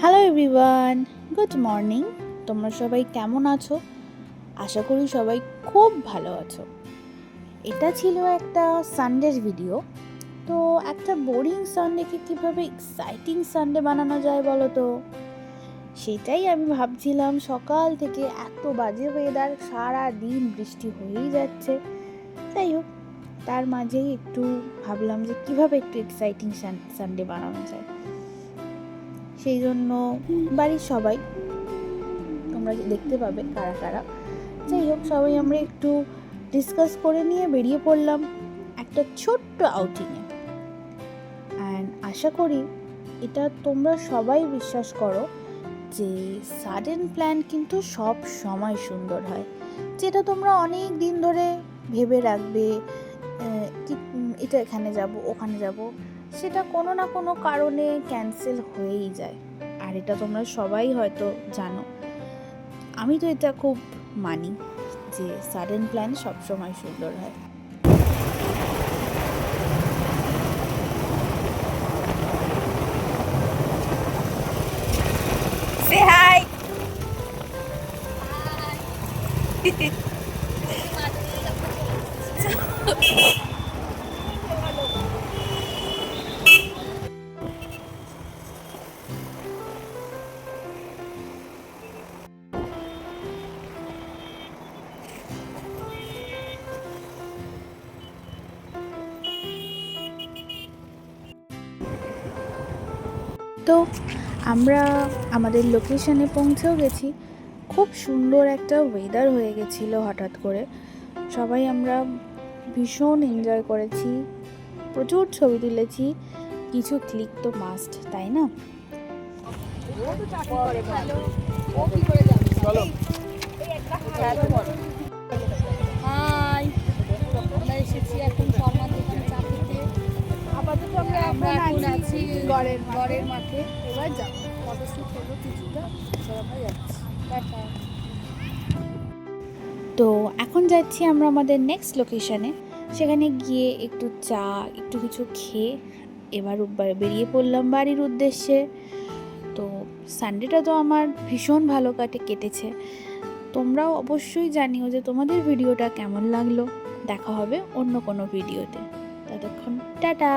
Hello everyone, good morning. তোমরা সবাই কেমন আছো? আশা করি সবাই খুব ভালো আছো। এটা ছিল একটা সানডের ভিডিও। তো একটা বোরিং সানডেকে কীভাবে এক্সাইটিং সানডে বানানো যায় বলো তো? সেটাই আমি ভাবছিলাম। সকাল থেকে এত বাজে ওয়েদার, সারা দিন বৃষ্টি হয়েই যাচ্ছে। যাই হোক, তার মাঝেই একটু ভাবলাম যে কীভাবে একটু এক্সাইটিং সানডে বানানো যায়। সেই জন্য বাড়ির সবাই, তোমরা দেখতে পাবে কারা কারা, যাই হোক সবাই আমরা একটু ডিসকাস করে নিয়ে বেরিয়ে পড়লাম একটা ছোট্ট আউটিংয়ে। অ্যান্ড আশা করি এটা তোমরা সবাই বিশ্বাস করো যে সাডেন প্ল্যান কিন্তু সব সময় সুন্দর হয়। যেটা তোমরা অনেক দিন ধরে ভেবে রাখবে কি এটা এখানে যাব ওখানে যাব, সেটা কোনো না কোনো কারণে ক্যান্সেল হয়েই যায়। আর এটা তোমরা সবাই হয়তো জানো। আমি তো এটা খুব মানি যে সাডেন প্ল্যান সবসময় সুন্দর হয়। Say hi. তো আমরা আমাদের লোকেশনে পৌঁছেও গেছি। খুব সুন্দর একটা ওয়েদার হয়ে গেছিলো হঠাৎ করে। সবাই আমরা ভীষণ এনজয় করেছি, প্রচুর ছবি তুলেছি। কিছু ক্লিক তো মাস্ট, তাই না? হাই, আমরা এসেছি এখন শর্মার দোকানে চা খেতে। আপাতত আমরা এখন আছি গড়ের মাঠে। এবার যাবো ফটোশ্যুট করবো কিছুটা, আমরা যাচ্ছি। টাটা। তো এখন যাচ্ছি আমরা আমাদের নেক্সট লোকেশনে। সেখানে গিয়ে একটু চা, একটু কিছু খেয়ে এবার বেরিয়ে পড়লাম বাড়ির উদ্দেশ্যে। তো সানডেটা তো আমার ভীষণ ভালো কেটেছে। তোমরাও অবশ্যই জানিও যে তোমাদের ভিডিওটা কেমন লাগলো। দেখা হবে অন্য কোনো ভিডিওতে। ততক্ষণ টাটা।